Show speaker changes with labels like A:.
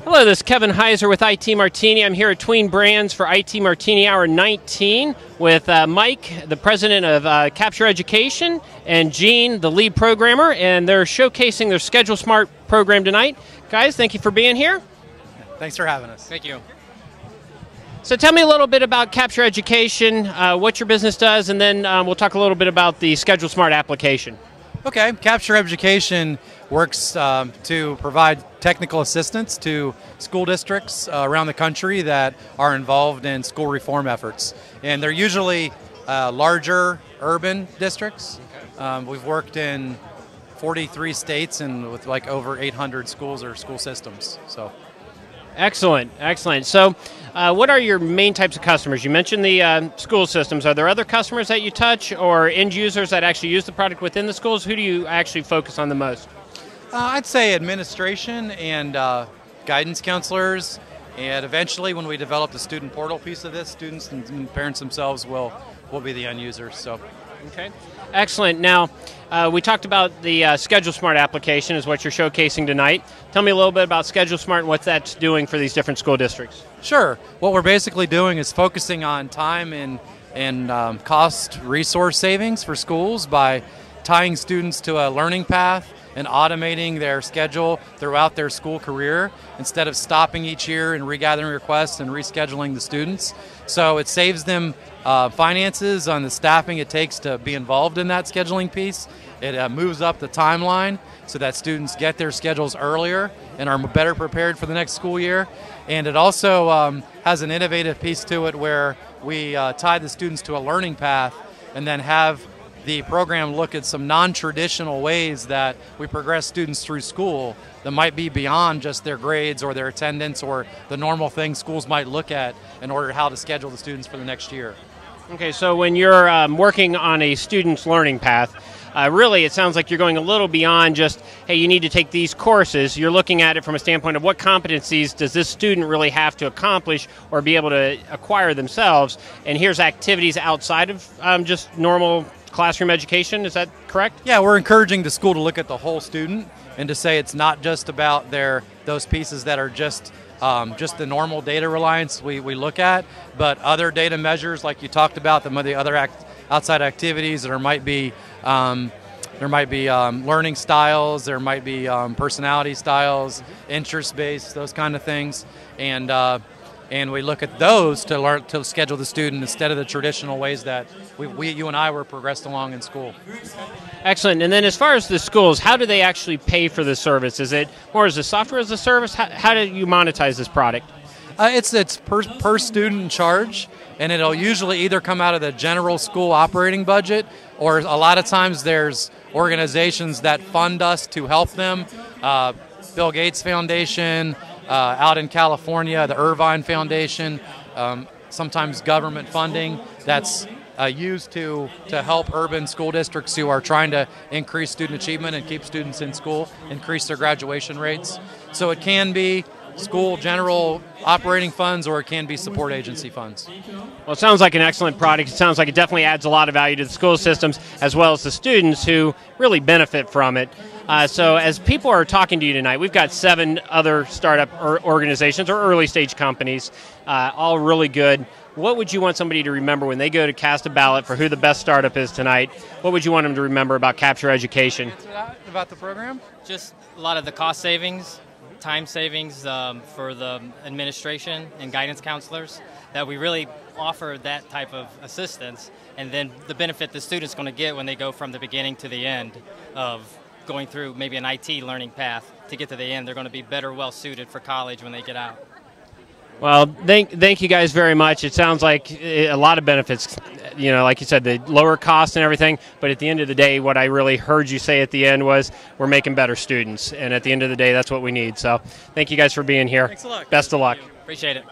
A: Hello, this is Kevin Heiser with IT Martini. I'm here at Tween Brands for IT Martini Hour 19 with Mike, the president of Capture Education, and Gene, the lead programmer, and they're showcasing their Schedule Smart program tonight. Guys, thank you for being here.
B: Thanks for having us.
C: Thank you.
A: So tell me a little bit about Capture Education, what your business does, and then we'll talk a little bit about the Schedule Smart application.
B: Okay, Capture Education works to provide technical assistance to school districts around the country that are involved in school reform efforts. And they're usually larger urban districts. We've worked in 43 states and with like over 800 schools or school systems. So.
A: Excellent, excellent. So what are your main types of customers? You mentioned the school systems. Are there other customers that you touch or end users that actually use the product within the schools? Who do you actually focus on the most?
B: I'd say administration and guidance counselors, and eventually when we develop the student portal piece of this, students and parents themselves will be the end users. So.
A: Okay, excellent. Now, we talked about the Schedule Smart application is what you're showcasing tonight. Tell me a little bit about Schedule Smart and what that's doing for these different school districts.
B: Sure. What we're basically doing is focusing on time and cost resource savings for schools by tying students to a learning path and automating their schedule throughout their school career instead of stopping each year and regathering requests and rescheduling the students. So it saves them finances on the staffing it takes to be involved in that scheduling piece. It moves up the timeline so that students get their schedules earlier and are better prepared for the next school year. And it also has an innovative piece to it where we tie the students to a learning path and then have the program look at some non-traditional ways that we progress students through school that might be beyond just their grades or their attendance or the normal things schools might look at in order how to schedule the students for the next year.
A: Okay, so when you're working on a student's learning path, really it sounds like you're going a little beyond just, hey, you need to take these courses. You're looking at it from a standpoint of what competencies does this student really have to accomplish or be able to acquire themselves, and here's activities outside of just normal classroom education. Is that correct?
B: Yeah, we're encouraging the school to look at the whole student and to say it's not just about those pieces that are just the normal data reliance we look at, but other data measures like you talked about, the other outside activities. There might be learning styles, there might be personality styles, interest-based, those kind of things, and we look at those to schedule the student instead of the traditional ways that you and I were progressed along in school.
A: Excellent. And then as far as the schools, how do they actually pay for the service? Is it more as a software as a service? How do you monetize this product?
B: It's per student charge, and it'll usually either come out of the general school operating budget, or a lot of times there's organizations that fund us to help them. Bill Gates Foundation, out in California, the Irvine Foundation, sometimes government funding that's used to help urban school districts who are trying to increase student achievement and keep students in school, increase their graduation rates. So it can be school general operating funds, or it can be support agency funds.
A: Well, it sounds like an excellent product. It sounds like it definitely adds a lot of value to the school systems as well as the students who really benefit from it. So as people are talking to you tonight, we've got 7 other startup organizations or early stage companies, all really good. What would you want somebody to remember when they go to cast a ballot for who the best startup is tonight? What would you want them to remember about Capture Education?
B: About the program?
C: Just a lot of the cost savings, time savings for the administration and guidance counselors, that we really offer that type of assistance, and then the benefit the student's going to get when they go from the beginning to the end of going through maybe an IT learning path to get to the end. They're going to be better well suited for college when they get out.
A: Well, thank you guys very much. It sounds like a lot of benefits, you know, like you said, the lower cost and everything, but at the end of the day, what I really heard you say at the end was we're making better students, and at the end of the day, that's what we need. So thank you guys for being here.
B: Thanks a lot.
A: Best of luck.
C: Appreciate it.